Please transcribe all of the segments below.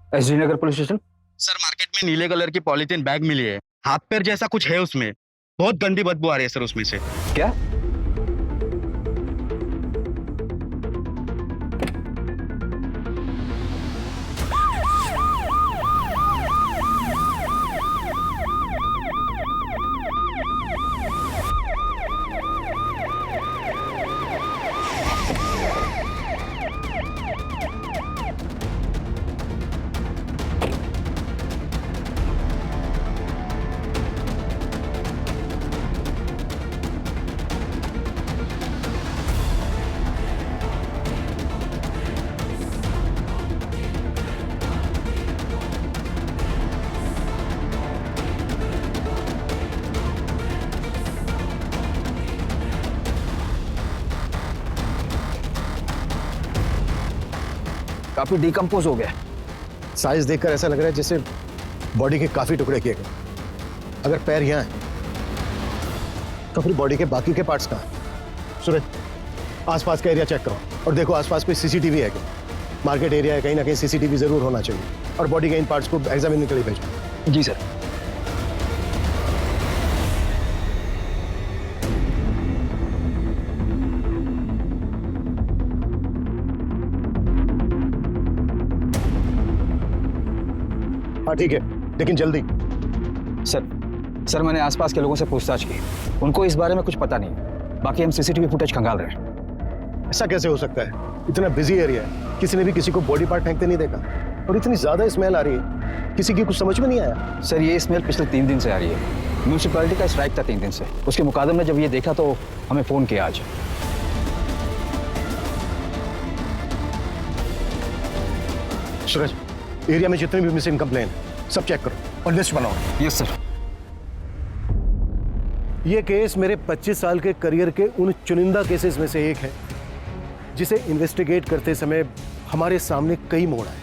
Srinagar police station. Sir market में नीले colour की पॉलीथीन बैग मिली है, हाथ पैर जैसा कुछ है उसमें, बहुत गंदी बदबू आ रही है सर उसमें से। क्या? काफी डिकम्पोज हो गया। साइज देखकर ऐसा लग रहा है जैसे बॉडी के काफी टुकड़े किए गए। अगर पैर यहाँ है तो फिर बॉडी के बाकी के पार्ट्स कहाँ हैं? सूरज, आसपास का एरिया चेक करो और देखो आसपास कोई सीसीटीवी है क्या। मार्केट एरिया है, कहीं ना कहीं सीसीटीवी जरूर होना चाहिए। और बॉडी के इन पार्ट्स को एग्जामिन के लिए भेजो। जी सर। हाँ ठीक है, लेकिन जल्दी। सर मैंने आसपास के लोगों से पूछताछ की, उनको इस बारे में कुछ पता नहीं। बाकी हम सीसीटीवी फुटेज खंगाल रहे हैं। ऐसा कैसे हो सकता है? इतना बिजी एरिया है, किसी ने भी किसी को बॉडी पार्ट फेंकते नहीं देखा। और इतनी ज्यादा स्मेल आ रही है, किसी की कुछ समझ में नहीं आया। सर ये स्मेल पिछले 3 दिन से आ रही है। म्यूनिसिपैलिटी का स्ट्राइक था 3 दिन से। उसके मुकादमे में जब ये देखा तो हमें फोन किया आज। सूरज, एरिया में जितने भी मिसिंग कंप्लेन सब चेक करो और लिस्ट बनाओ। Yes sir. ये केस मेरे 25 साल के करियर के उन चुनिंदा केसेस में से एक है जिसे इन्वेस्टिगेट करते समय हमारे सामने कई मोड़ आए।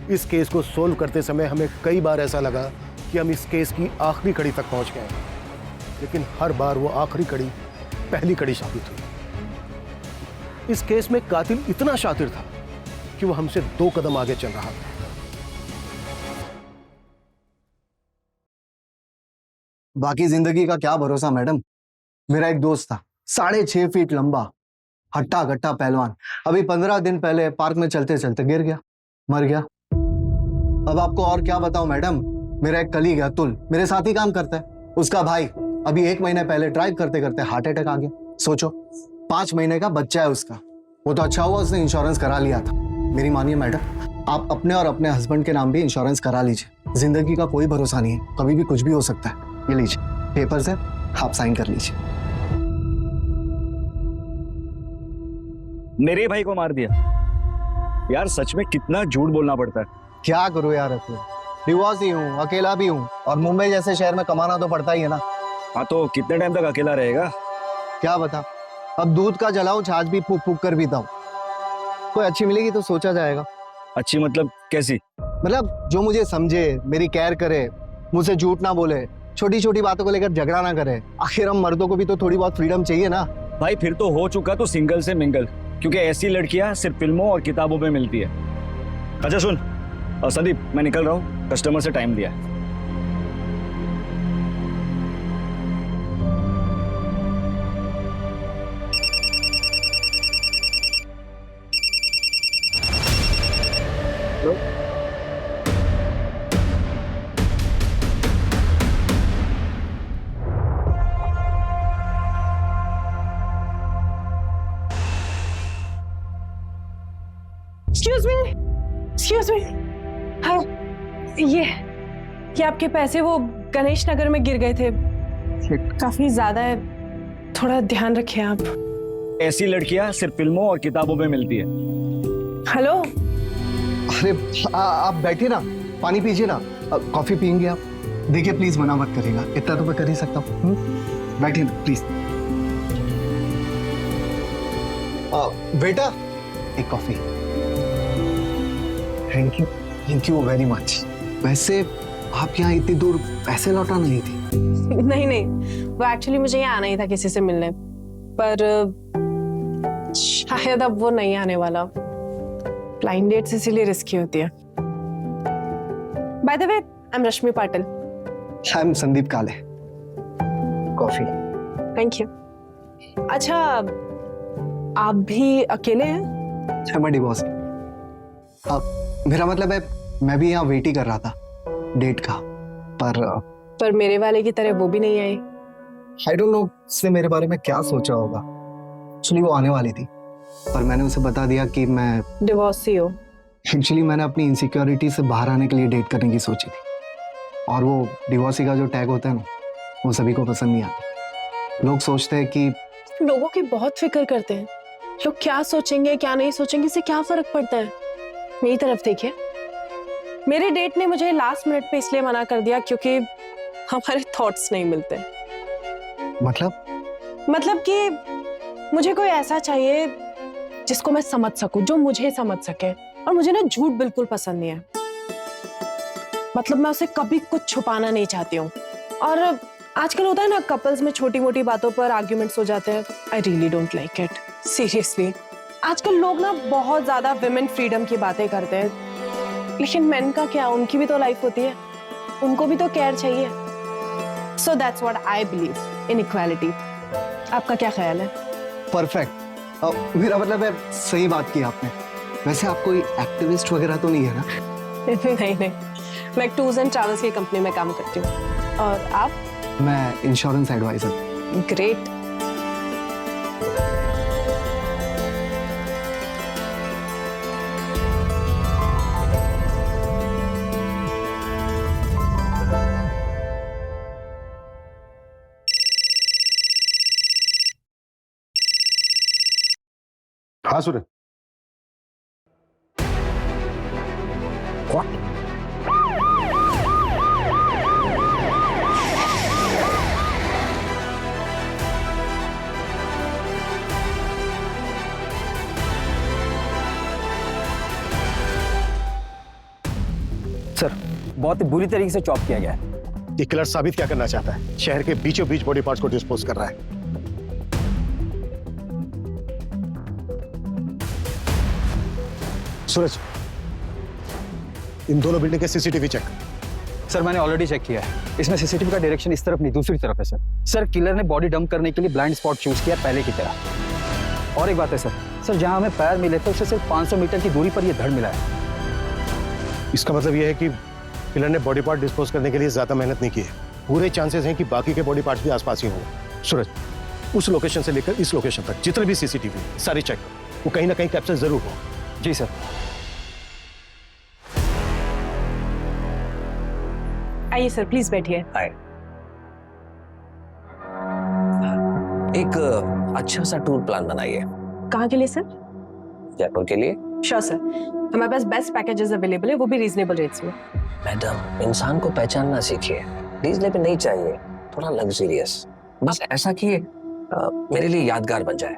इस केस को सोल्व करते समय हमें कई बार ऐसा लगा कि हम इस केस की आखिरी कड़ी तक पहुंच गए, लेकिन हर बार वो आखिरी कड़ी पहली कड़ी साबित हुई। इस केस में कातिल इतना शातिर था कि वो हमसे 2 कदम आगे चल रहा था। बाकी जिंदगी का क्या भरोसा मैडम। मेरा एक दोस्त था, 6.5 फीट लंबा, हट्टा कट्टा पहलवान। अभी 15 दिन पहले पार्क में चलते चलते गिर गया, मर गया। अब आपको और क्या बताऊं मैडम। मेरा एक कलीग है अतुल, मेरे साथ ही काम करता है। उसका भाई अभी 1 महीने पहले ड्राइव करते करते हार्ट अटैक आ गया। सोचो, 5 महीने का बच्चा है उसका। वो तो अच्छा हुआ उसने इंश्योरेंस करा लिया था। मेरी मानिए मैडम, आप अपने और अपने हस्बैंड के नाम भी इंश्योरेंस करा लीजिए। जिंदगी का कोई भरोसा नहीं है, कभी भी कुछ भी हो सकता है। ये लीजिए पेपर्स है, आप साइन कर लीजिए। मेरे भाई को मार दिया यार, सच में कितना झूठ बोलना पड़ता है। क्या करूं यार अतुल, डिवोर्स ही हूँ, अकेला भी हूँ, और मुंबई जैसे शहर में कमाना तो पड़ता ही है ना। हाँ तो कितने टाइम तक अकेला रहेगा? क्या बता, अब दूध का जलाऊं, छाछ भी फूक फूक कर पीता हूँ। कोई अच्छी मिलेगी तो सोचा जाएगा। अच्छी मतलब कैसी? मतलब जो मुझे समझे, मेरी केयर करे, मुझसे झूठ ना बोले, छोटी छोटी बातों को लेकर झगड़ा ना करे। आखिर हम मर्दों को भी तो थोड़ी बहुत फ्रीडम चाहिए ना। भाई फिर तो हो चुका तो सिंगल से मिंगल, क्योंकि ऐसी लड़कियां सिर्फ फिल्मों और किताबों में मिलती है। अच्छा सुन संदीप, मैं निकल रहा हूँ, कस्टमर से टाइम दिया है। Excuse me. हाँ, ये आपके पैसे वो गणेश नगर में गिर गए थे, काफी ज्यादा है, थोड़ा ध्यान रखिए आप। ऐसी लड़कियां सिर्फ फिल्मों और किताबों में मिलती है। हेलो। अरे आप बैठिए ना, पानी पीजिए ना, कॉफी पियेंगे आप? देखिए प्लीज मना मत करिएगा, इतना तो मैं कर ही सकता हूँ। बैठिए ना प्लीज। बेटा एक coffee. Thank you very much. वैसे आप यहाँ इतनी दूर पैसे लौटा नहीं थी? नहीं, वो एक्चुअली मुझे यहाँ आना ही था किसी से मिलने, पर शायद अब वो नहीं आने वाला। ब्लाइंड डेट्स इसीलिए रिस्की होती है। By the way, I am Rashmi Patil. I am Sandeep काले। कॉफी। Thank you. अच्छा, आप भी अकेले हैं? मैं डिवोर्स। मेरा मतलब है मैं भी यहाँ वेट ही कर रहा था डेट का, पर मेरे वाले की तरह वो भी नहीं आई। आई डोंट नो उसने मेरे बारे में क्या सोचा होगा। एक्चुअली वो आने वाली थी, पर मैंने उसे बता दिया कि मैं डिवोर्सी हो। एक्चुअली मैंने अपनी इनसिक्योरिटी से बाहर आने के लिए डेट करने की सोची थी, और वो डिवोर्सी का जो टैग होता है ना, वो सभी को पसंद नहीं आता। लोग सोचते हैं कि लोगों की बहुत फिक्र करते हैं, लोग क्या सोचेंगे क्या नहीं सोचेंगे, इससे क्या फर्क पड़ता है। मेरी तरफ देखिए, मेरे डेट ने मुझे लास्ट मिनट पे इसलिए मना कर दिया क्योंकि हमारे थॉट्स नहीं मिलते। मतलब कि मुझे कोई ऐसा चाहिए जिसको मैं समझ सकूं, जो मुझे समझ सके, और मुझे ना झूठ बिल्कुल पसंद नहीं है। मतलब मैं उसे कभी कुछ छुपाना नहीं चाहती हूँ। और आजकल होता है ना, कपल्स में छोटी मोटी बातों पर आर्ग्यूमेंट्स हो जाते हैं। I really don't like it, seriously. आजकल लोग ना बहुत ज्यादा विमेन फ्रीडम की बातें करते हैं, लेकिन मेन का क्या, उनकी भी तो लाइफ होती है, उनको भी तो केयर चाहिए। So that's what I believe in equality. आपका क्या ख्याल है? परफेक्ट। मेरा मतलब है सही बात की आपने। वैसे आप कोई एक्टिविस्ट वगैरह तो नहीं है ना? नहीं नहीं, मैं टूर्स एंड ट्रैवल्स की कंपनी में काम करती हूँ। और आप? मैं इंश्योरेंस एडवाइजर। ग्रेट। हाँ सूरज। सर, बहुत ही बुरी तरीके से चॉप किया गया है। ये किलर साबित क्या करना चाहता है? शहर के बीचों बीच बॉडी पार्ट्स को डिस्पोज कर रहा है। सूरज, इन दोनों बिल्डिंग के सीसीटीवी चेक। सर, मैंने ऑलरेडी चेक किया है। इसमें सीसीटीवी का डायरेक्शन इस तरफ नहीं, दूसरी तरफ है सर। किलर ने बॉडी डंप करने के लिए ब्लाइंड स्पॉट चूज किया पहले की तरह। और एक बात है सर, जहां हमें पैर मिले थे उससे सिर्फ 500 मीटर की दूरी पर यह धड़ मिला है। इसका मतलब यह है कि किलर ने बॉडी पार्ट डिस्पोज करने के लिए ज्यादा मेहनत नहीं की है। पूरे चांसेस हैं कि बाकी के बॉडी पार्ट्स भी आसपास ही होंगे। सूरज, उस लोकेशन से लेकर इस लोकेशन तक जितने भी सीसीटीवी सारे चेक, वो कहीं ना कहीं कैप्चर जरूर हो। जी सर। आइए सर, प्लीज बैठिए। एक अच्छा सा टूर प्लान बनाइए। कहाँ के लिए सर? जयपुर के लिए। श्योर सर, हमारे पास बेस्ट पैकेजेस अवेलेबल है, वो भी रीजनेबल रेट्स में। मैडम, इंसान को पहचानना सीखिए। रीजनेबल नहीं चाहिए, थोड़ा लग्जरियस, बस ऐसा कि मेरे लिए यादगार बन जाए।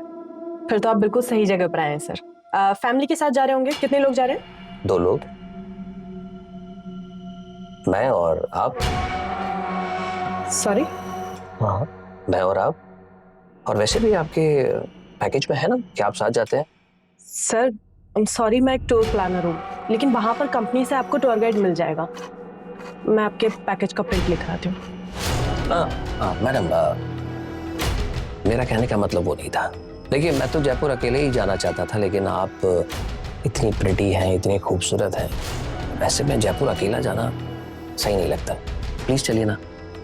फिर तो आप बिल्कुल सही जगह पर आए हैं सर। फैमिली के साथ जा रहे होंगे? कितने लोग जा रहे हैं? 2 लोग, मैं और आप। सॉरी? हाँ, मैं और आप। और वैसे भी आपके पैकेज में है ना कि आप साथ जाते हैं। सर सॉरी, मैं एक टूर प्लानर हूँ, लेकिन वहां पर कंपनी से आपको टूर गाइड मिल जाएगा। मैं आपके पैकेज का प्रिंट लिख रहा हूँ। मैडम, मेरा कहने का मतलब वो नहीं था। देखिए, मैं तो जयपुर अकेले ही जाना चाहता था, लेकिन आप इतनी प्रिटी हैं, इतनी खूबसूरत हैं, वैसे में जयपुर अकेला जाना सही नहीं लगता। प्लीज चलिए ना,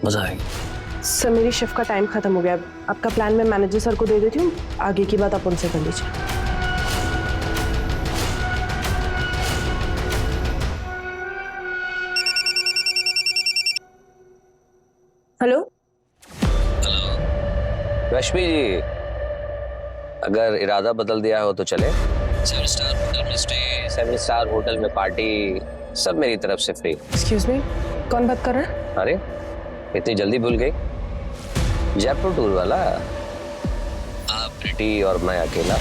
मजा आएगा। सर, मेरी शिफ्ट का टाइम खत्म हो गया। आपका प्लान मैं मैनेजर सर को दे देती हूँ, आगे की बात आप उनसे कर लीजिए। हेलो। रश्मि जी, अगर इरादा बदल दिया हो तो चले। 7 स्टार होटल में स्टे, 7 स्टार होटल में पार्टी, सब मेरी तरफ से फ्री। एक्सक्यूज मी, कौन बात कर रहा है? अरे, इतनी जल्दी भूल गई? जयपुर टूर वाला, आप प्रिटी और मैं अकेला।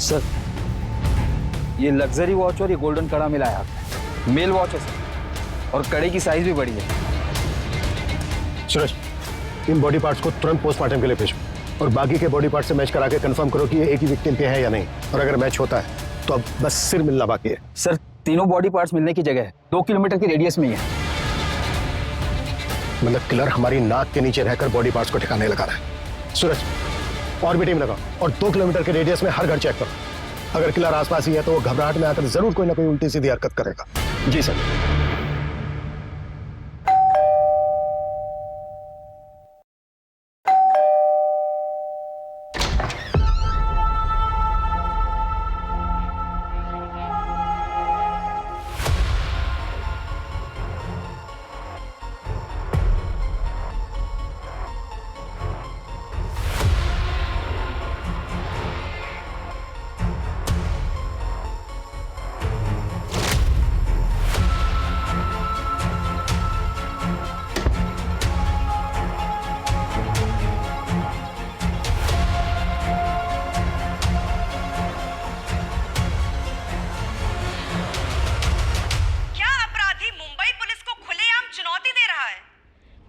सर, ये लग्जरी वॉच और ये गोल्डन कड़ा मिला है आपने। मेल वॉच है सर, और कड़े की साइज भी बड़ी है। सूरज, इन बॉडी पार्ट्स को तुरंत पोस्टमार्टम के लिए भेजो और बाकी के बॉडी पार्ट से मैच करा के कंफर्म करो कि ये एक ही विक्टिम के हैं या नहीं, और अगर मैच होता है तो अब बस सिर मिलना बाकी है। सर तीनों बॉडी पार्ट्स मिलने की जगह 2 किलोमीटर की रेडियस में ही है। मतलब किलर हमारी नाक के नीचे रहकर बॉडी पार्ट्स को ठिकाने लगा रहा है। सूरज, और भी टीम लगाओ और 2 किलोमीटर के रेडियस में हर घर चेक करो। अगर किलर आसपास ही है तो वो घबराहट में आकर जरूर कोई ना कोई उल्टी सीधी हरकत करेगा। जी सर। क्या अपराधी मुंबई पुलिस को खुलेआम चुनौती दे रहा है?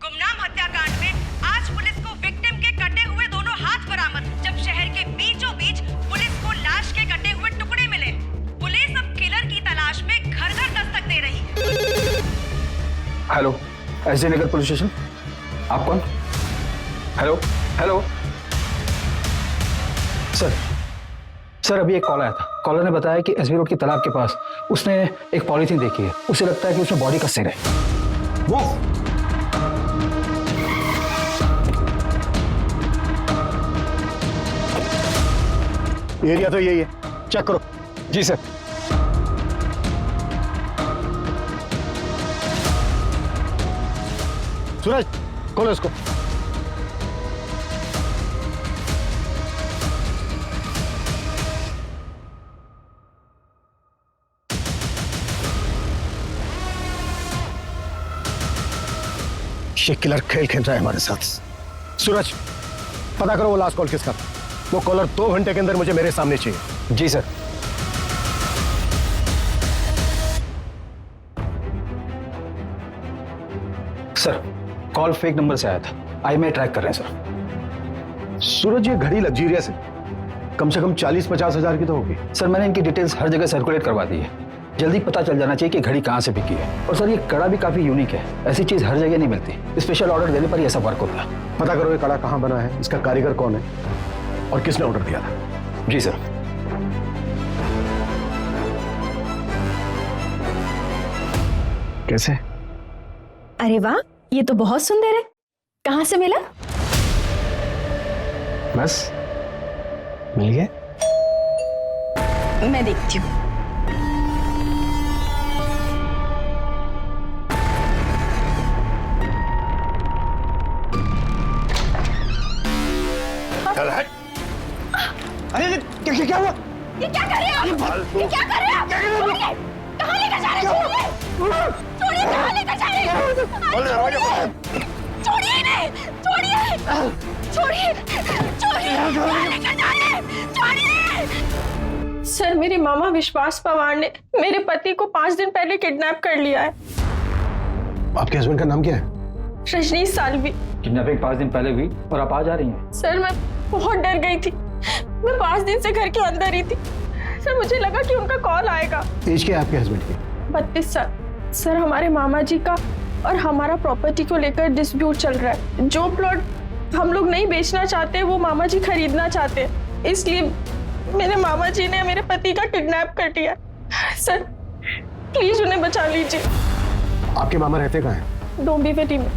गुमनाम हत्याकांड में आज पुलिस को विक्टिम के कटे हुए दोनों हाथ बरामद। जब शहर के बीचों बीच पुलिस को लाश के कटे हुए टुकड़े मिले, पुलिस अब किलर की तलाश में घर घर दस्तक दे रही है। हेलो, एसडी नगर पुलिस स्टेशन। आप कौन? हेलो हेलो सर अभी एक कॉल आया था। कॉलर ने बताया कि एसबी रोड की तालाब के पास उसने एक पॉलीथीन देखी है। उसे लगता है कि उसमें बॉडी का सिर है। वो एरिया तो यही है, चेक करो। जी सर। सूरज, खोलो इसको। ये किलर खेल खेल रहा है हमारे साथ। सूरज, पता करो वो लास्ट कॉल किसका था। वो कॉलर 2 घंटे के अंदर मुझे मेरे सामने चाहिए। जी sir. Sir call fake number से आया था। IMEI ट्रैक कर रहे हैं सर। सूरज, ये घड़ी लग्जरियस है, कम से कम 40-50 हजार की तो होगी। सर मैंने इनकी डिटेल्स हर जगह सर्कुलेट करवा दी है। जल्दी पता चल जाना चाहिए कि घड़ी कहाँ से बिकी है। और सर ये कड़ा भी काफी यूनिक है, ऐसी चीज हर जगह नहीं मिलती। स्पेशल ऑर्डर देने पर ही ऐसा वर्क होता है। पता करो ये कड़ा कहाँ बना है, इसका कारीगर कौन है और किसने ऑर्डर दिया था। जी सर। कैसे? अरे वाह, ये तो बहुत सुंदर है। कहाँ से मिला? बस मिल गया। मैं देखती हूँ। अरे क्या हुआ? ये क्या कर रहे हैं आप? ये क्या कर रहे हैं आप? छोड़िए! कहाँ लेकर जा रहे हैं? छोड़िए! कहाँ लेकर जा रहे हैं? छोड़िए नहीं! छोड़िए! छोड़िए! छोड़िए! कहाँ लेकर जा रहे हैं? छोड़िए! सर मेरे मामा विश्वास पवार ने मेरे पति को 5 दिन पहले किडनैप कर लिया है। आपके हस्बैंड का नाम क्या है? रजनीश सालवी। किडनैपिंग 5 दिन पहले हुई और आप आज आ रही हैं। सर मैं बहुत डर गई थी। मैं 5 दिन से घर के अंदर ही थी। सर मुझे लगा कि उनका कॉल आएगा। एज क्या है आपके हस्बैंड की? 32 साल। सर हमारे मामा जी का और हमारा प्रॉपर्टी को लेकर डिस्प्यूट चल रहा है। जो प्लॉट हम लोग नहीं बेचना चाहते वो मामा जी खरीदना चाहते हैं, इसलिए मेरे मामा जी ने मेरे पति का किडनैप कर लिया। सर प्लीज उन्हें बचा लीजिए। आपके मामा रहते कहाँ हैं? डोंबिवली में।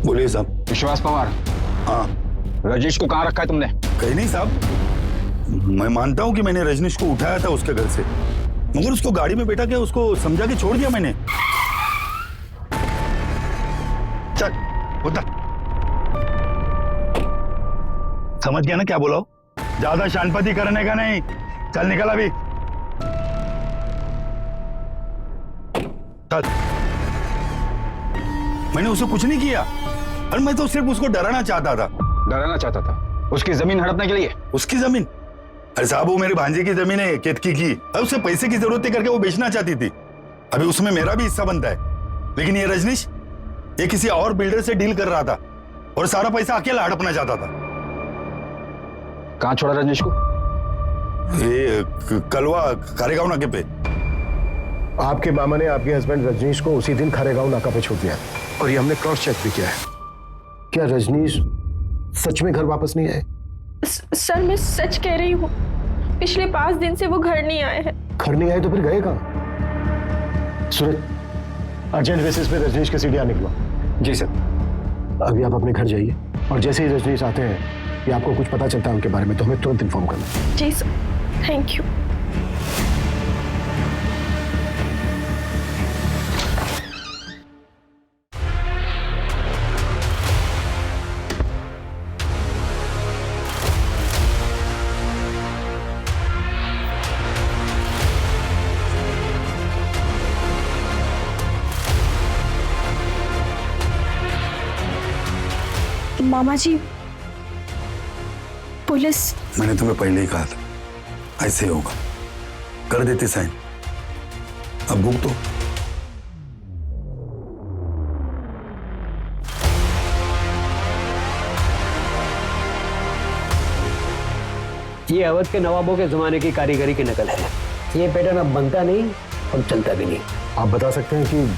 बोलिए साहब। विश्वास पवार। हाँ, रजनीश को कहाँ रखा है तुमने? कहीं नहीं साहब। मैं मानता हूँ कि मैंने रजनीश को उठाया था उसके घर से, मगर उसको गाड़ी में बैठा के उसको समझा के छोड़ दिया मैंने। चल उतर। समझ गया ना क्या बोला? ज्यादा शानपति करने का नहीं। चल निकल अभी। चल। मैंने उसे कुछ नहीं किया। और मैं तो सिर्फ उसको डराना चाहता था। डराना चाहता था उसकी जमीन हड़पने के लिए? उसकी जमीन? अरे साहब, वो मेरे भांजे की जमीन है, केतकी की। अब उसे पैसे की जरूरत थी करके वो बेचना चाहती थी। अभी उसमें मेरा भी हिस्सा बनता है। लेकिन ये रजनीश, ये किसी और बिल्डर से डील कर रहा था और सारा पैसा अकेला हड़पना चाहता था। कहाँ छोड़ा रजनीश को? ये कलवा खारेगांव नाके पे। आपके मामा ने आपके हस्बैंड रजनीश को उसी दिन खारेगांव नाका पे छोड़ दिया और ये हमने क्रॉस चेक भी किया है। क्या रजनीश सच में घर वापस नहीं आए? सर मैं सच कह रही हूँ, पिछले 5 दिन से वो घर नहीं आए हैं। घर नहीं आए तो फिर गए कहाँ? सूरज, अर्जेंट बेसिस पे रजनीश के सीढ़ियाँ निकलो। जी सर। अभी आप अपने घर जाइए और जैसे ही रजनीश आते हैं या आपको कुछ पता चलता है उनके बारे में तो हमें तुरंत इन्फॉर्म करना। जी सर, थैंक यू। मामा जी, पुलिस। मैंने तुम्हें पहले ही कहा था ऐसे ही होगा। कर देते साइन। अब भुगतो तो। ये अवध के नवाबों के जमाने की कारीगरी की नकल है। ये पैटर्न अब बनता नहीं और चलता भी नहीं। आप बता सकते हैं कि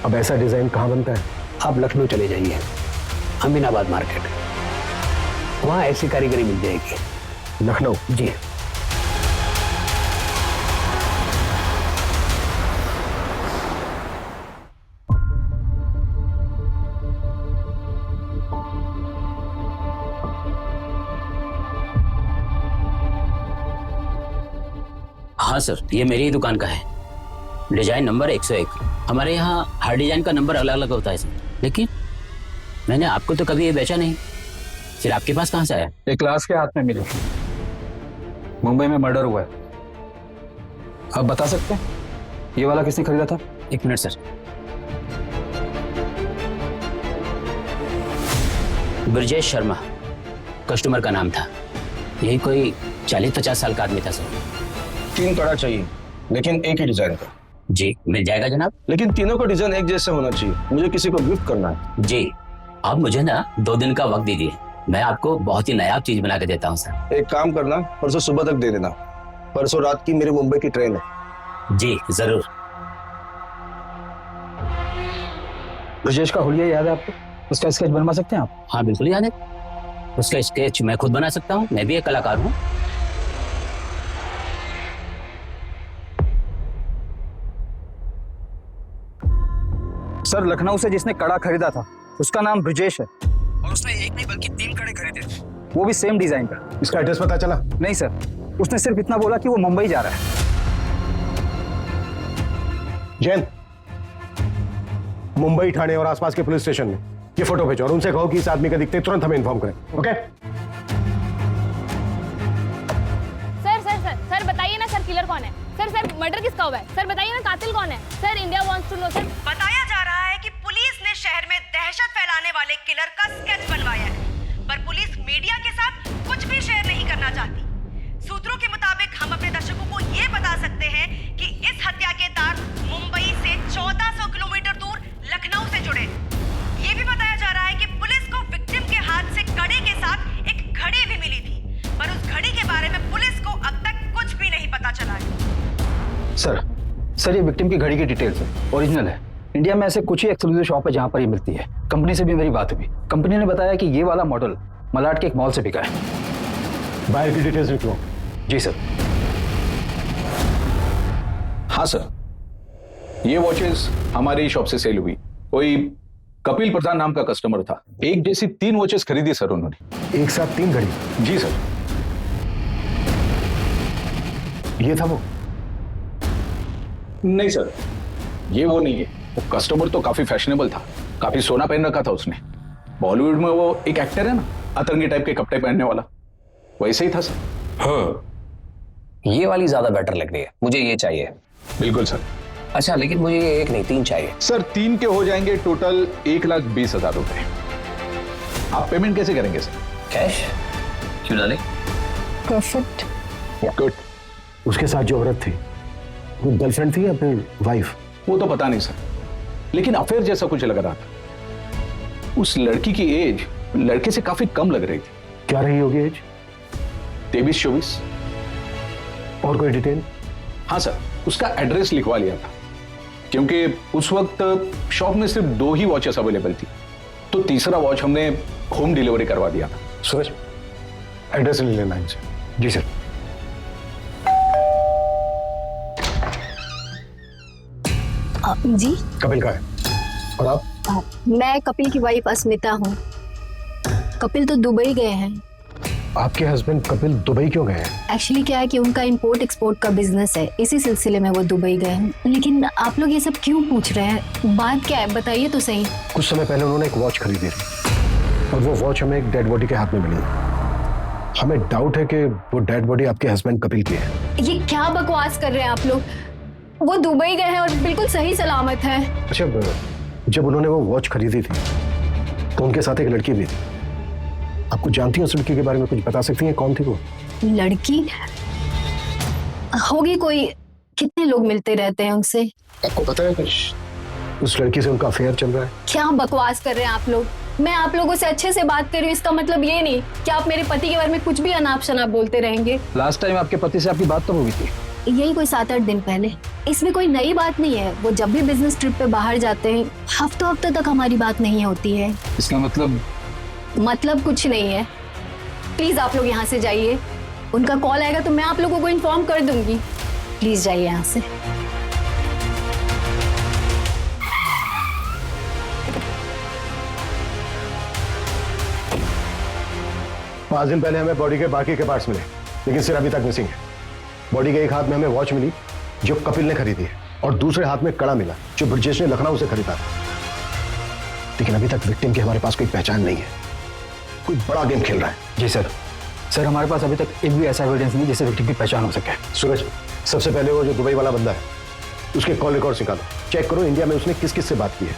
अब ऐसा डिजाइन कहाँ बनता है? आप लखनऊ चले जाइए, अमीनाबाद मार्केट, वहां ऐसी कारीगरी मिल जाएगी। लखनऊ? जी। हाँ सर, ये मेरी ही दुकान का है। Design number 101। हमारे यहाँ हर डिजाइन का नंबर अलग अलग होता है सर, लेकिन मैंने आपको तो कभी ये बेचा नहीं, फिर आपके पास कहाँ से आया? एक क्लास के हाथ में मिले, मुंबई में मर्डर हुआ है। आप बता सकते हैं ये वाला किसने खरीदा था? 1 minute sir. Brajesh Sharma customer का नाम था। यही कोई 40-50 साल का आदमी था सर। 3 कड़ा चाहिए, लेकिन एक ही डिजाइन का। जी मिल जाएगा जनाब। लेकिन तीनों का डिजाइन एक जैसा होना चाहिए, मुझे किसी को गिफ्ट करना है। जी, आप मुझे ना 2 दिन का वक्त दीजिए, मैं आपको बहुत ही नायाब चीज बना के देता हूँ सर। एक काम करना, परसों सुबह तक दे देना। परसों रात की मेरी मुंबई की ट्रेन है। जी जरूर। ब्रजेश का हुलिया याद है आपको? उसका स्केच बनवा सकते हैं आप? हाँ बिल्कुल याद है। उसका स्केच मैं खुद बना सकता हूँ, मैं भी एक कलाकार हूँ। सर, लखनऊ से जिसने कड़ा खरीदा था उसका नाम ब्रजेश है और उसने एक नहीं बल्कि 3 कड़े खरीदे थे, वो भी सेम डिजाइन का। इसका एड्रेस पता चला? नहीं सर, उसने सिर्फ इतना बोला कि वो मुंबई जा रहा है। जैन, मुंबई, ठाणे और आसपास के पुलिस स्टेशन में ये फोटो भेजो और उनसे कहो कि इस आदमी का दिखते तुरंत हमें इन्फॉर्म करें। ओके? सर बताइए ना, सर किलर कौन है? सर मर्डर किसका हुआ है? सर बताइए ना, कातिल कौन है? Sir India wants to know sir. बताया जा रहा है कि पुलिस ने शहर में दहशत फैलाने वाले किलर का स्केच बनवाया है, पर पुलिस मीडिया के साथ कुछ भी शेयर नहीं करना चाहती। सूत्रों के मुताबिक हम अपने दर्शकों को ये बता सकते हैं कि इस हत्या के तार मुंबई से 1400 किलोमीटर दूर लखनऊ से जुड़े। ये भी बताया जा रहा है कि पुलिस को विक्टिम के हाथ से कड़े के साथ एक घड़ी भी मिली थी, पर उस घड़ी के बारे में पुलिस को अब तक कुछ भी नहीं पता चला है। सर ये विक्टिम की घड़ी की डिटेल्स है, ओरिजिनल है। इंडिया में ऐसे कुछ ही एक्सक्लूसिव शॉप है जहां पर ये मिलती है। कंपनी से भी मेरी बात हुई, कंपनी ने बताया कि ये वाला मॉडल मलाड के एक मॉल से बिका है। बायर की डिटेल्स निकलो। जी सर। हाँ सर, ये वॉचेस हमारी शॉप से सेल हुई। कोई कपिल प्रधान नाम का कस्टमर था, एक जैसी 3 वॉचेस खरीदी सर उन्होंने। एक साथ 3 घड़ी? जी सर। ये था वो? नहीं सर, ये वो नहीं है। वो कस्टमर तो काफी फैशनेबल था, काफी सोना पहन रखा था उसने। बॉलीवुड में वो एक एक्टर है ना, अतरंगी टाइप के कपड़े पहनने वाला, वैसे ही था सर। हाँ, ये वाली ज्यादा बेटर लग रही है, मुझे ये चाहिए। बिल्कुल सर। अच्छा, लेकिन मुझे ये 1 नहीं 3 चाहिए। सर 3 के हो जाएंगे टोटल 1,20,000 रुपए। आप पेमेंट कैसे करेंगे सर? कैश क्यों डाले? परफेक्ट। गुड। उसके साथ जो औरत थी वो गर्लफ्रेंड थी या फिर वाइफ? वो तो पता नहीं सर, लेकिन अफेयर जैसा कुछ लग रहा था। उस लड़की की एज लड़के से काफी कम लग रही थी। क्या रही होगी एज? 23-24। और कोई डिटेल? हाँ सर, उसका एड्रेस लिखवा लिया था, क्योंकि उस वक्त शॉप में सिर्फ 2 ही वॉचेस अवेलेबल थी, तो तीसरा वॉच हमने होम डिलीवरी करवा दिया था। सूरज, एड्रेस ले लेना इनसे। जी सर। जी कपिल का है। और आप? मैं कपिल की वाइफ अस्मिता हूँ। कपिल तो दुबई गए हैं। आपके हस्बैंड कपिल दुबई क्यों गए हैं? एक्चुअली क्या है कि उनका इंपोर्ट एक्सपोर्ट का बिजनेस है, इसी सिलसिले में वो दुबई गए हैं। लेकिन आप लोग ये सब क्यों पूछ रहे हैं? बात क्या है बताइए तो सही। कुछ समय पहले उन्होंने एक वॉच खरीदी थी और वो वॉच हमें एक डेड बॉडी के हाथ में मिली। हमें डाउट है कि वो डेड बॉडी आपके हस्बैंड कपिल की है। ये क्या बकवास कर रहे हैं आप लोग? वो दुबई गए हैं और बिल्कुल सही सलामत है। अच्छा, जब उन्होंने वो वॉच खरीदी थी तो उनके साथ एक लड़की भी थी। आपको जानती हैं उस लड़की के बारे में? कुछ बता सकती हैं कौन थी वो? लड़की होगी कोई। कितने लोग मिलते रहते हैं उनसे। आपको पता है कुछ उस लड़की से उनका अफेयर चल रहा है? क्या बकवास कर रहे हैं आप लोग? मैं आप लोगों से अच्छे से बात कर रही हूँ, इसका मतलब ये नहीं कि आप मेरे पति के बारे में कुछ भी अनाप शनाप बोलते रहेंगे। लास्ट टाइम आपके पति से आपकी बात तो हुई थी? यही कोई 7-8 दिन पहले। इसमें कोई नई बात नहीं है। वो जब भी बिजनेस ट्रिप पे बाहर जाते हैं हफ्तों हफ्तों तक हमारी बात नहीं होती है। इसका मतलब कुछ नहीं है। प्लीज आप लोग यहाँ से जाइए। उनका कॉल आएगा तो मैं आप लोगों को इन्फॉर्म कर दूंगी। प्लीज जाइए यहाँ से। 5 दिन पहले हमें बॉडी के बाकी के पार्ट्स मिले, लेकिन सिर अभी तक मिसिंग है। बॉडी के एक हाथ में हमें वॉच मिली जो कपिल ने खरीदी है और दूसरे हाथ में कड़ा मिला जो ब्रजेश ने लखनऊ से खरीदा था। लेकिन अभी तक विक्टिम की हमारे पास कोई पहचान नहीं है। कोई बड़ा गेम खेल रहा है। जी सर। सर हमारे पास अभी तक एक भी ऐसा एविडेंस नहीं जिससे विक्टिम की पहचान हो सके। सूरज, सबसे पहले वो जो दुबई वाला बंदा है उसके कॉल रिकॉर्ड निकालो, चेक करो इंडिया में उसने किस किस से बात की है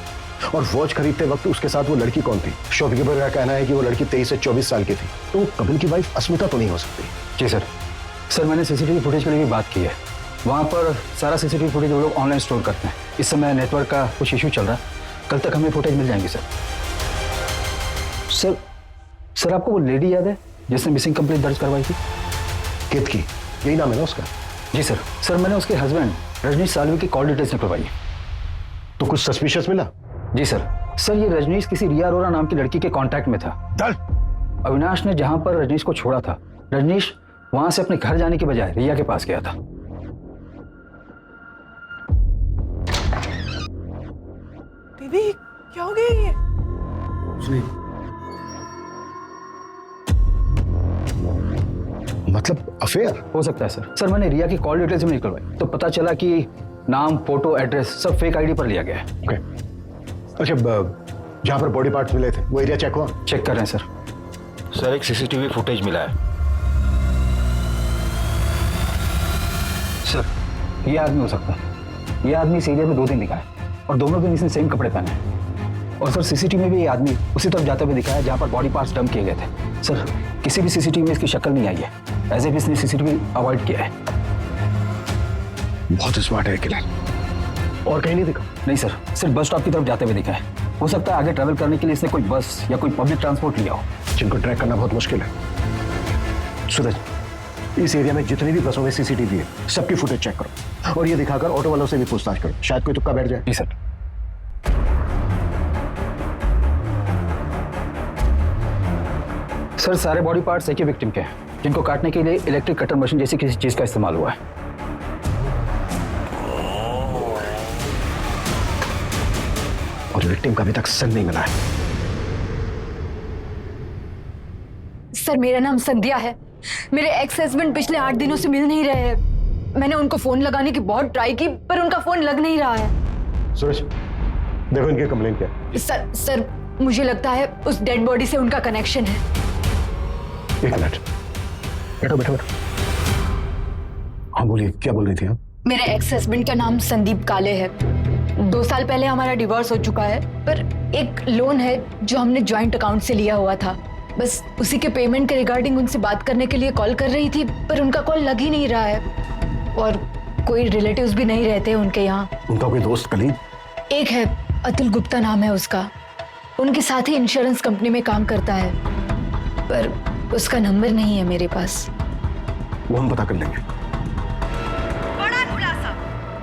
और वॉच खरीदते वक्त उसके साथ वो लड़की कौन थी। शॉपकीपर का कहना है कि वो लड़की 23 से 24 साल की थी, तो कपिल की वाइफ अस्मिता तो नहीं हो सकती। जी सर। सर मैंने सीसीटीवी फुटेज के लिए भी बात की है। वहाँ पर सारा सीसीटीवी फुटेज वो लोग ऑनलाइन स्टोर करते हैं। इस समय नेटवर्क का कुछ इशू चल रहा है, कल तक हमें फुटेज मिल जाएंगी सर। सर आपको वो लेडी याद है जिसने मिसिंग कंप्लेंट दर्ज करवाई थी? कित की, यही नाम है ना उसका? जी सर। सर मैंने उसके हस्बैंड रजनीश सालवी की कॉल डिटेल्स निकलवाई। तो कुछ सस्पिशियस मिला? जी सर। सर ये रजनीश किसी रिया अरोरा नाम की लड़की के कांटेक्ट में था। अविनाश ने जहां पर रजनीश को छोड़ा था, रजनीश वहां से अपने घर जाने के बजाय रिया के पास गया था। बेबी क्या हो गया ये? मतलब अफेयर हो सकता है सर। सर मैंने रिया की कॉल डिटेल्स भी निकलवाई तो पता चला कि नाम, फोटो, एड्रेस सब फेक आईडी पर लिया गया है। ओके। अच्छा, जहां पर बॉडी पार्ट्स मिले थे वो एरिया चेक हुआ? चेक कर रहे हैं सर। सर एक सीसीटीवी फुटेज मिला है। सर ये आदमी हो सकता है। ये आदमी इस एरिया में 2 दिन दिखा है और दोनों दिन इसने सेम कपड़े पहने हैं। और सर सीसीटीवी में भी ये आदमी उसी तरफ जाते हुए दिखा है जहां पर बॉडी पार्ट्स डंप किए गए थे। सर किसी भी सीसीटीवी में इसकी शक्ल नहीं आई है, एज इफ इसने सीसीटीवी अवॉइड किया है। बहुत स्मार्ट है किलर। और कहीं नहीं दिखा? नहीं सर, सिर्फ बस स्टॉप की तरफ जाते हुए दिखा है। हो सकता है आगे ट्रैवल करने के लिए इसने कोई बस या कोई पब्लिक ट्रांसपोर्ट लिया हो, जिनको ट्रैक करना बहुत मुश्किल है। सूरज, इस एरिया में जितनी भी बसों में सीसीटीवी है सबकी फुटेज चेक करो और ये दिखाकर ऑटो वालों से भी पूछताछ करो, शायद कोई तुक्का बैठ जाए। जी सर। सर सारे बॉडी पार्ट्स एक ही विक्टिम के हैं जिनको काटने के लिए इलेक्ट्रिक कटर मशीन जैसी किसी चीज का इस्तेमाल हुआ है। और विक्टिम का अभी तक संग नहीं मिला है। सर मेरा नाम संध्या है। मेरे एक्स हस्बैंड पिछले 8 दिनों से मिल नहीं रहे हैं। मैंने उनको फोन लगाने की बहुत ट्राई की पर उनका फोन लग नहीं रहा है। सूरज, देखो इनकी कंप्लेंट क्या है। सर मुझे लगता है उस डेड बॉडी से उनका कनेक्शन है। 1 मिनट, बैठो। हाँ बोलिए, क्या बोल रही थी आप? मेरे एक्स हस्बैंड का नाम संदीप काले है। 2 साल पहले हमारा डिवोर्स हो चुका है, पर एक लोन है जो हमने जॉइंट अकाउंट से लिया हुआ था। बस उसी के पेमेंट के रिगार्डिंग उनसे बात करने के लिए कॉल कर रही थी, पर उनका कॉल लग ही नहीं रहा है और कोई रिलेटिव्स भी नहीं रहते उनके यहाँ। उनका कोई दोस्त कलीग? एक है, अतुल गुप्ता नाम है उसका, उनके साथ ही इंश्योरेंस कंपनी में काम करता है, पर उसका नंबर नहीं है मेरे पास। वो हम पता कर लेंगे। बड़ा खुलासा,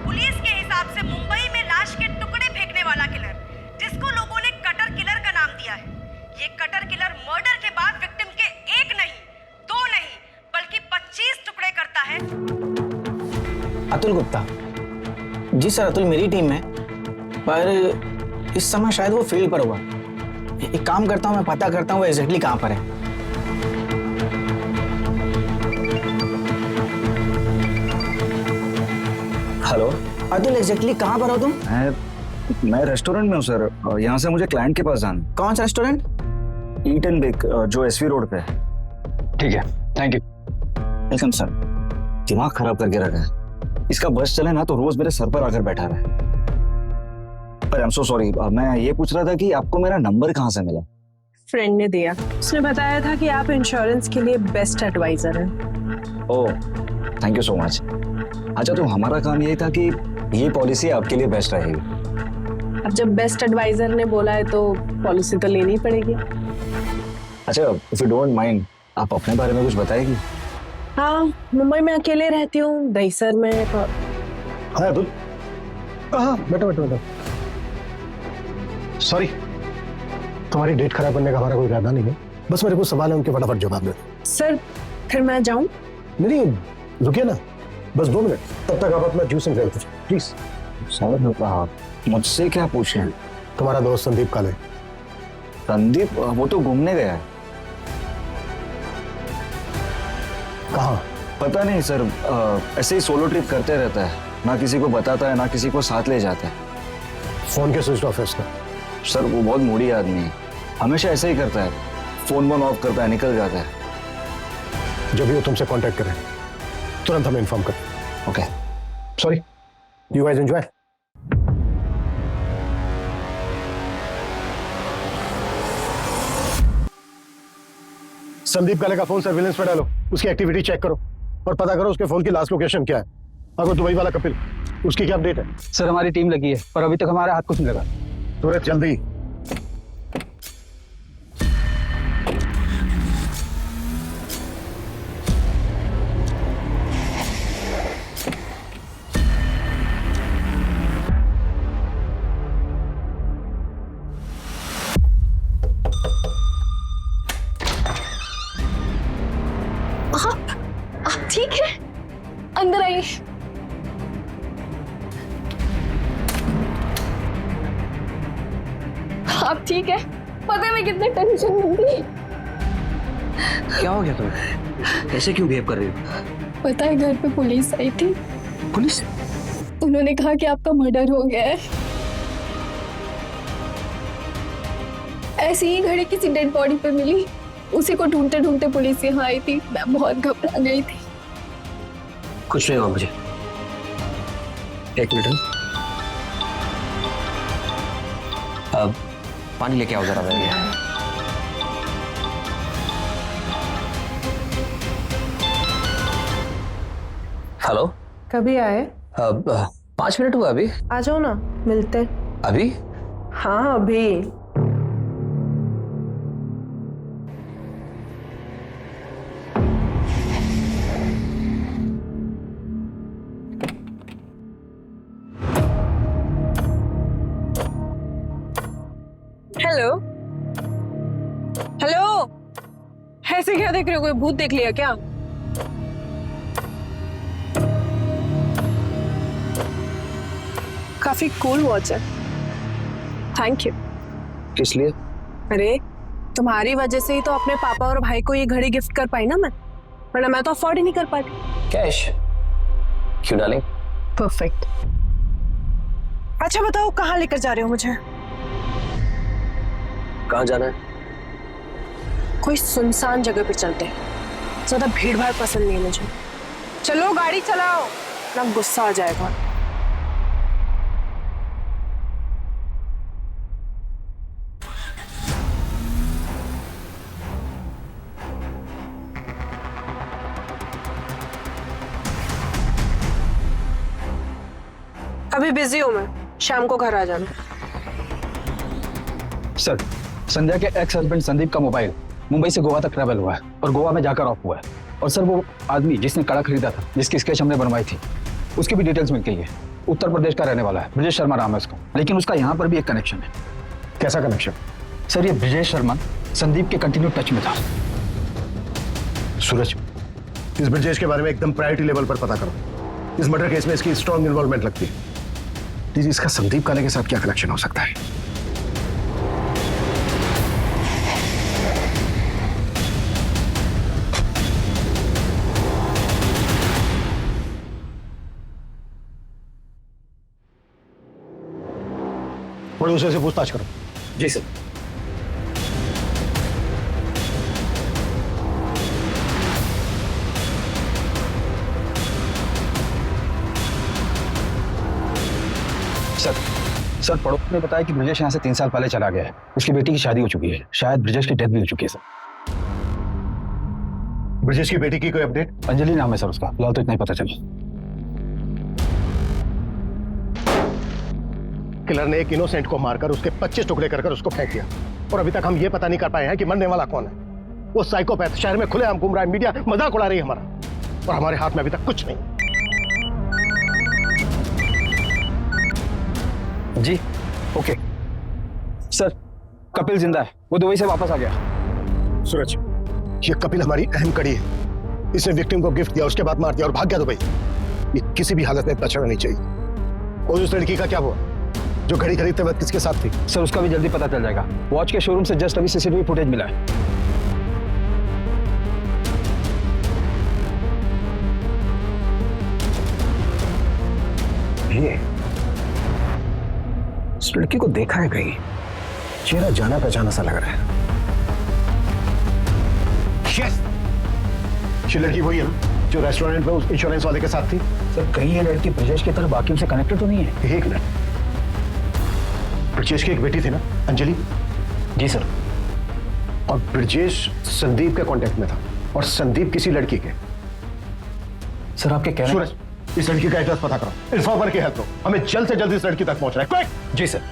पुलिस के हिसाब से मुंबई में लाश के टुकड़े फेंकने वाला किलर, जिसको लोगों ने कटर किलर का नाम दिया है, ये कटर किलर मर्डर के बाद विक्टिम के 1 नहीं 2 नहीं बल्कि 25 टुकड़े करता है। अतुल गुप्ता? जी सर, अतुल मेरी टीम में, पर इस समय शायद वो फील्ड पर होगा। एक काम करता हूँ, मैं पता करता हूँ वो एग्जैक्टली कहाँ पर है। हेलो अतुल, एग्जैक्टली कहाँ पर हो तुम? मैं रेस्टोरेंट में हूँ सर। यहाँ से मुझे क्लाइंट के पास जाना। कौन सा रेस्टोरेंट? ईट एंड बेक, जो एसवी रोड पे है। ठीक है, थैंक यू। Welcome sir. दिमाग खराब करके रखा है, इसका बस चले ना तो रोज मेरे सर पर आकर बैठा रहा है। पर आई एम सो सॉरी, मैं ये पूछ रहा था कि आपको मेरा नंबर कहाँ से मिला? फ्रेंड ने दिया, उसने बताया था कि आप इंश्योरेंस के लिए बेस्ट एडवाइजर हैं। ओह, थैंक यू सो मच। अच्छा, तो हमारा काम ये था कि ये पॉलिसी आपके लिए बेस्ट रहेगी। अब जब बेस्ट एडवाइजर ने बोला है तो पॉलिसी तो लेनी पड़ेगी। अच्छा, इफ यू डोंट माइंड, आप अपने बारे में कुछ बताएगी? हाँ, मुंबई में अकेले रहती हूँ, दहीसर में। हाँ अतुल, हाँ बैठो। सॉरी, तुम्हारी डेट खराब करने का हमारा कोई इरादा नहीं है, बस मेरे को सवाल है, उनके फटाफट जवाब दे। सर, फिर मैं जाऊँ? नहीं, रुकिए ना, बस 2 मिनट, तब तक आप अपना juice and drink please. Sir, मुझसे क्या पूछें? तुम्हारा दोस्त संदीप काले। संदीप? वो तो घूमने गया है। कहाँ? पता नहीं सर, ऐसे ही सोलो ट्रिप करते रहता है, ना किसी को बताता है ना किसी को साथ ले जाता है। फोन के स्विच ऑफ है इसका। सर, वो बहुत मूडी आदमी है, हमेशा ऐसे ही करता है, फोन ऑफ करता है, निकल जाता है। जब भी वो तुमसे कांटेक्ट करें तुरंत हमें इन्फॉर्म कर। Okay, sorry, you guys enjoy. Sandeep काले का फोन सर्विलेंस पे डालो, उसकी एक्टिविटी चेक करो और पता करो उसके फोन की लास्ट लोकेशन क्या है। अगर दुबई वाला कपिल, उसकी क्या अपडेट है? सर, हमारी टीम लगी है पर अभी तक हमारा हाथ कुछ नहीं लगा। सूरज, जल्दी। आप ठीक है? अंदर आइए। आप ठीक है? पता है मैं कितने टेंशन में थी। क्या हो गया तुम्हें? ऐसे क्यों बिहेव कर रही हो? पता है, घर पे पुलिस आई थी। पुलिस? उन्होंने कहा कि आपका मर्डर हो गया है। ऐसी ही घड़ी किसी डेड बॉडी पे मिली, उसी को ढूंढते ढूंढते पुलिस यहाँ आई थी। मैं बहुत घबरा गई थी। कुछ नहीं हुआ मुझे। एक मिनट, अब पानी लेके आओ जरा मेरे लिए। हेलो, कभी आए? अब 5 मिनट हुआ अभी। आ जाओ ना, मिलते। अभी? हाँ, अभी। हेलो हेलो, ऐसे क्या देख रहे हो? कोई भूत देख लिया क्या? काफी कूल वॉच है, थैंक यू। किस लिए? अरे, तुम्हारी वजह से ही तो अपने पापा और भाई को ये घड़ी गिफ्ट कर पाई ना मैं, वरना मैं तो अफोर्ड ही नहीं कर पाती। कैश? क्यों डार्लिंग? परफेक्ट। अच्छा बताओ, कहाँ लेकर जा रहे हो मुझे? कहाँ जाना है? कोई सुनसान जगह पे चलते हैं, ज्यादा भीड़ भाड़ पसंद नहीं है मुझे। चलो गाड़ी चलाओ, ना गुस्सा आ जाएगा। अभी बिजी हूँ मैं, शाम को घर आ जाना। सर, संध्या के एक्स हस्बैंड संदीप का मोबाइल मुंबई से गोवा तक ट्रैवल हुआ है और गोवा में जाकर ऑफ हुआ है। और सर वो आदमी जिसने कड़ा खरीदा था, जिसकी स्केच हमने बनवाई थी, उसकी भी डिटेल्स मिल गई है। उत्तर प्रदेश का रहने वाला है, ब्रजेश शर्मा नाम है उसका। लेकिन उसका यहाँ पर भी एक कनेक्शन है। कैसा कनेक्शन? सर ये ब्रजेश शर्मा संदीप के कंटिन्यू टच में था। सूरज, इस ब्रजेश के बारे में एकदम प्रायोरिटी लेवल पर पता करो। इस मर्डर केस में इसकी स्ट्रॉन्ग इन्वॉल्वमेंट लगती है। दीजिए, इसका संदीप काले के साथ क्या कनेक्शन हो सकता है? प्रोड्यूसर से पूछताछ करो। जी सर। सर पड़ोस ने बताया कि ब्रजेश यहाँ से 3 साल पहले चला गया है। उसकी बेटी की शादी हो चुकी है, शायद ब्रजेश की डेथ भी हो चुकी है सर। ब्रजेश की बेटी की कोई अपडेट? अंजलि नाम है सर उसका, फिलहाल तो इतना ही पता चला। किलर ने एक इनोसेंट को मारकर उसके 25 टुकड़े कर उसको फेंक दिया और अभी तक हम ये पता नहीं कर पाए हैं कि मरने वाला कौन है। वो साइकोपैथ शहर में खुलेआम घूम रहा है, मीडिया मजाक उड़ा रही है हमारा, और हमारे हाथ में अभी तक कुछ नहीं। जी ओके सर, कपिल जिंदा है, वो दुबई से वापस आ गया। सूरज, ये कपिल हमारी अहम कड़ी है। इसने विक्टिम को गिफ्ट दिया, उसके बाद मार दिया और भाग गया दुबई। ये किसी भी हालत में बचना नहीं चाहिए। और उस लड़की का क्या हुआ जो घड़ी खरीदते वक्त किसके साथ थी? सर उसका भी जल्दी पता चल जाएगा। वॉच के शोरूम से जस्ट अभी सीसीटीवी फुटेज मिला है। ये इस लड़की को देखा है कहीं, चेहरा जाना पहचाना सा लग रहा है। यस, ये लड़की वही है ना जो रेस्टोरेंट में उस इंश्योरेंस वाले के साथ थी। सर कहीं ये लड़की ब्रजेश की तरह बाकियों से कनेक्टेड तो नहीं है? एक मिनट, ब्रजेश की एक बेटी थी ना, अंजलि? जी सर। और ब्रजेश संदीप के कांटेक्ट में था और संदीप किसी लड़की के। सर आपके कहने सूरज, इस लड़की का एड्रेस पता करो, इन्फॉर्मर की हेल्प लो, हमें जल्द से जल्द इस लड़की तक पहुंचना है। क्विक! जी सर।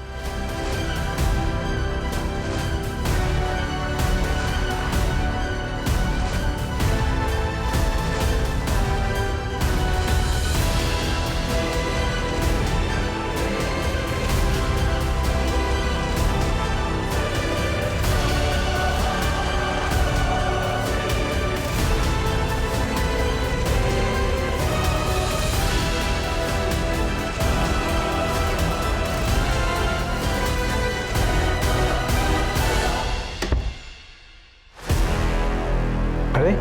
अरे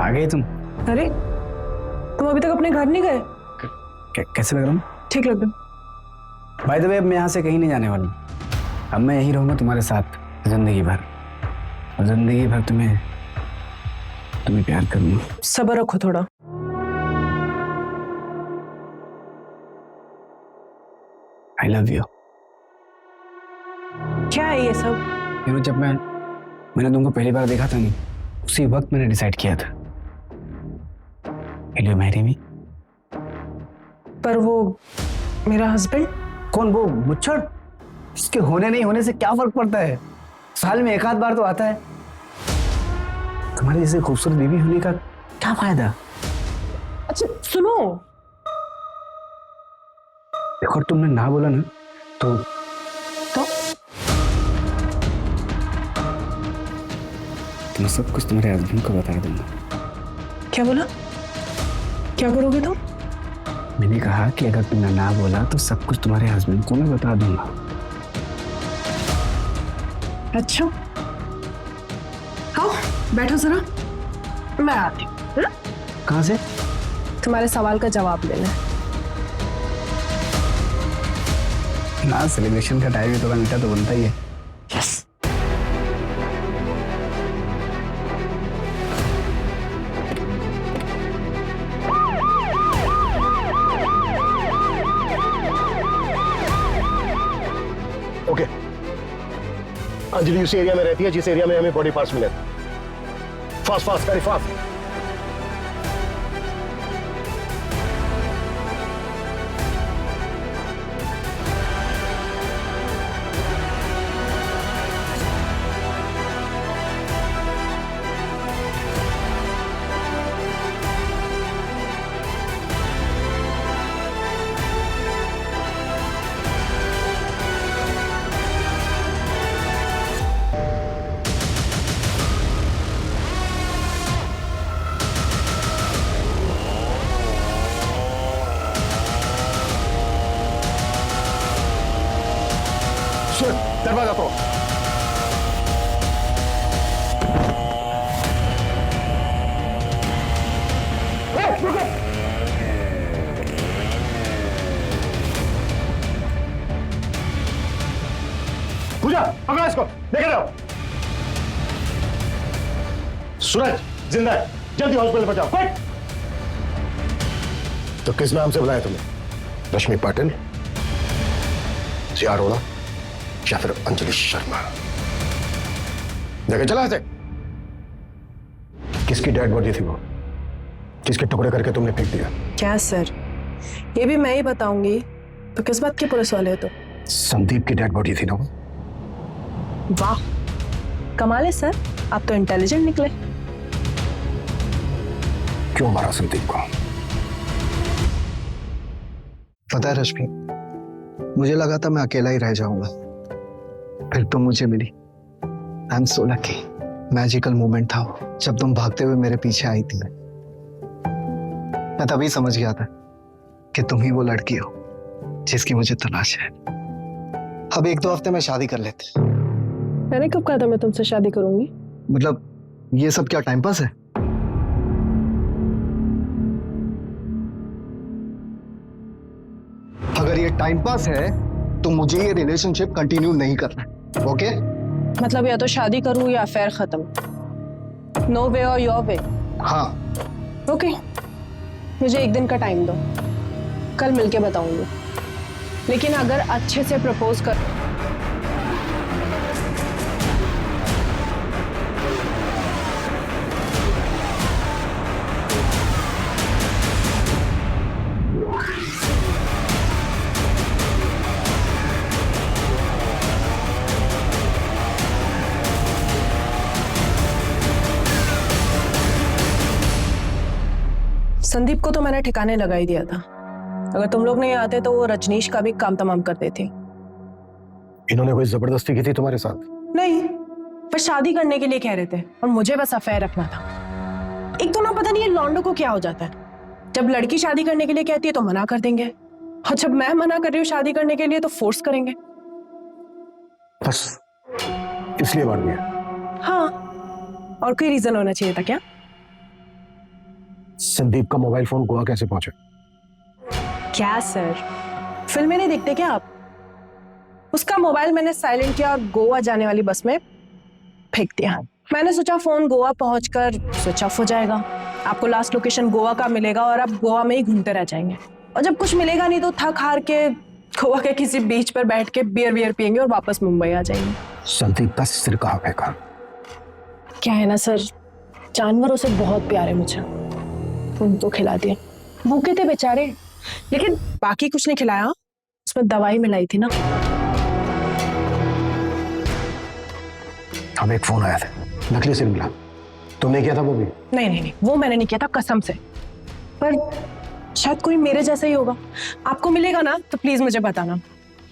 आ गए तुम? अरे तुम अभी तक अपने घर नहीं गए? कैसे लग रहा हूँ? ठीक लग रहा। बाय द वे, अब मैं यहाँ से कहीं नहीं जाने वाला हूँ। अब मैं यहीं रहूंगा तुम्हारे साथ जिंदगी भर, और जिंदगी भर तुम्हें प्यार करूंगा। सब्र रखो थोड़ा। I love you. क्या है ये सब? जब मैंने तुमको पहली बार देखा था ना, उसी वक्त मैंने डिसाइड किया था, Will you marry me? पर वो मेरा हस्बैंड? कौन? वो मुच्छड़? इसके होने नहीं होने से क्या फर्क पड़ता है? साल में एक आध बार तो आता है। तुम्हारी जैसे खूबसूरत बीवी होने का क्या फायदा? अच्छा सुनो, देखो तुमने ना बोला ना तो मैं सब कुछ तुम्हारे हस्बैंड को बता दूंगा। क्या बोला? क्या करोगे तुम? मैंने कहा कि अगर तुमने ना बोला तो सब कुछ तुम्हारे हस्बैंड को मैं बता दूंगा। अच्छा आओ बैठो जरा, मैं आती हूँ। कहाँ से? तुम्हारे सवाल का जवाब लेना है। ना सेलिब्रेशन का टाइम है, थोड़ा मीठा तो बनता ही है। यस। ओके, अंजलि उसी एरिया में रहती है जिस एरिया में हमें बॉडी पार्ट्स मिले। Fast fast, very fast. दरवाजा तोड़ो। पूजा, पकड़ो इसको, देखे रहो। सूरज जिंदा है, जल्दी हॉस्पिटल पहुंचाओ, क्विक। तो किस नाम से बुलाया तुमने? रश्मि पाटिल, जिया अरोड़ा या फिर अंजलि शर्मा? देखे चला ऐसे। किसकी डेड बॉडी थी वो, जिसके टुकड़े करके तुमने फेंक दिया? क्या सर, ये भी मैं ही बताऊंगी तो किस बात की पुलिस वाले हो? तो संदीप की डेड बॉडी थी ना वो? वाह, कमाल है सर, आप तो इंटेलिजेंट निकले। क्यों मारा संदीप को? पता है रश्मि, मुझे लगा था मैं अकेला ही रह जाऊंगा, फिर तुम मुझे मिली। I am so lucky. Magical moment था वो, जब तुम भागते हुए मेरे पीछे आई थी। मैं तभी समझ गया था कि तुम ही वो लड़की हो जिसकी मुझे तलाश है। अब 1-2 हफ्ते में शादी कर लेते। मैंने कब कहा था मैं तुमसे शादी करूंगी? मतलब ये सब क्या टाइम पास है? अगर ये टाइम पास है तो मुझे ये रिलेशनशिप कंटिन्यू नहीं करना, ओके? मतलब या तो शादी करूं या अफेयर खत्म। नो वे और योर वे। हाँ। ओके, मुझे 1 दिन का टाइम दो, कल मिलके बताऊंगी। लेकिन अगर अच्छे से प्रपोज कर संदीप को तो मैंने ठिकाने लगा ही दिया था। अगर तुम लोग नहीं आते तो वो रजनीश का भी काम तमाम कर देती। इन्होंने कोई जबरदस्ती की थी तुम्हारे साथ? नहीं, पर शादी करने के लिए कह रहे थे और मुझे बस अफेयर रखना था। एक तो ना पता नहीं ये लॉन्डो को क्या हो जाता है, जब लड़की शादी करने के लिए कहती है तो मना कर देंगे, और जब मैं मना कर रही हूँ शादी करने के लिए तो फोर्स करेंगे। बस इसलिए मार दिया? हाँ, और कोई रीजन होना चाहिए था क्या? संदीप का मोबाइल फोन गोवा कैसे पहुंचा? क्या सर, फिल्में नहीं देखते क्या आप? उसका मोबाइल मैंने साइलेंट किया और गोवा जाने वाली बस में फेंक दिया। मैंने सोचा फोन गोवा पहुंचकर स्विच ऑफ हो जाएगा, आपको लास्ट लोकेशन गोवा का मिलेगा और आप गोवा में ही घूमते रह जाएंगे, और जब कुछ मिलेगा नहीं तो थक हार के गोवा के किसी बीच पर बैठ के बियर पियेंगे और वापस मुंबई आ जाएंगे। संदीप का सिर कहाँ फेंका? क्या है ना सर, जानवरों से बहुत प्यार है मुझे, उनको खिला दिया। भूखे थे बेचारे, लेकिन बाकी कुछ नहीं खिलाया, उसमें दवाई मिलाई थी ना। अब एक फोन आया था, नकली सिर मिला, तुमने किया था वो भी? नहीं, वो मैंने नहीं किया था कसम से, पर शायद कोई मेरे जैसा ही होगा। आपको मिलेगा ना तो प्लीज मुझे बताना,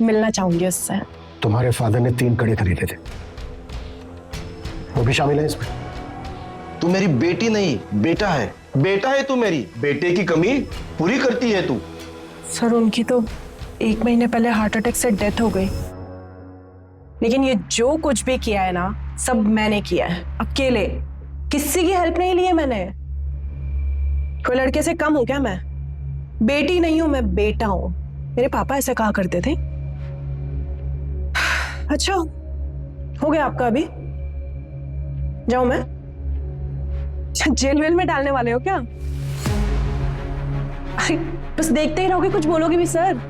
मिलना चाहूंगी उससे। तुम्हारे फादर ने 3 कड़े खरीदे थे, वो भी शामिल है इसमें? तू मेरी बेटी नहीं बेटा है, बेटा है तू, मेरी बेटे की कमी पूरी करती है तू। सर उनकी तो 1 महीने पहले हार्ट अटैक से डेथ हो गई, लेकिन ये जो कुछ भी किया है ना सब मैंने किया है, अकेले, किसी की हेल्प नहीं ली है मैंने। कोई लड़के से कम हूं क्या मैं? बेटी नहीं हूं मैं, बेटा हूं। मेरे पापा ऐसे कहा करते थे। अच्छा हो गया आपका, अभी जाऊं मैं? जेल वेल में डालने वाले हो क्या? बस देखते ही रहोगे, कुछ बोलोगे भी सर?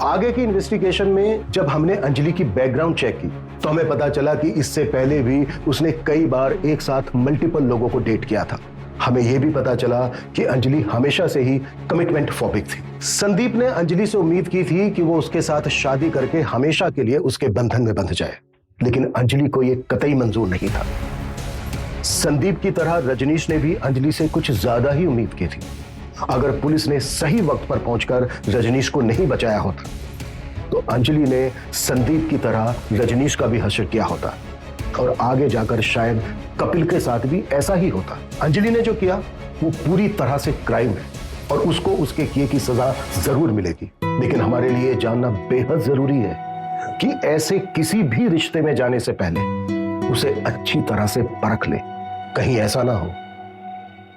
आगे की इन्वेस्टिगेशन में जब हमने अंजलि की बैकग्राउंड चेक की तो हमें पता चला कि इससे पहले भी उसने कई बार एक साथ मल्टीपल लोगों को डेट किया था। हमें यह भी पता चला कि अंजलि हमेशा से ही कमिटमेंट फोबिक थी। संदीप ने अंजलि से उम्मीद की थी कि वो उसके साथ शादी करके हमेशा के लिए उसके बंधन में बंध जाए, लेकिन अंजलि को यह कतई मंजूर नहीं था। संदीप की तरह रजनीश ने भी अंजलि से कुछ ज्यादा ही उम्मीद की थी। अगर पुलिस ने सही वक्त पर पहुंचकर रजनीश को नहीं बचाया होता तो अंजलि ने संदीप की तरह रजनीश का भी हश्र किया होता, और आगे जाकर शायद कपिल के साथ भी ऐसा ही होता। अंजलि ने जो किया वो पूरी तरह से क्राइम है और उसको उसके किए की सजा जरूर मिलेगी, लेकिन हमारे लिए जानना बेहद जरूरी है कि ऐसे किसी भी रिश्ते में जाने से पहले उसे अच्छी तरह से परख ले। कहीं ऐसा ना हो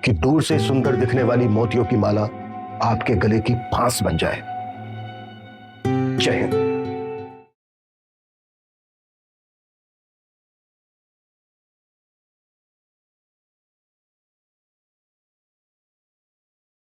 कि दूर से सुंदर दिखने वाली मोतियों की माला आपके गले की फांस बन जाए। जय हिंद।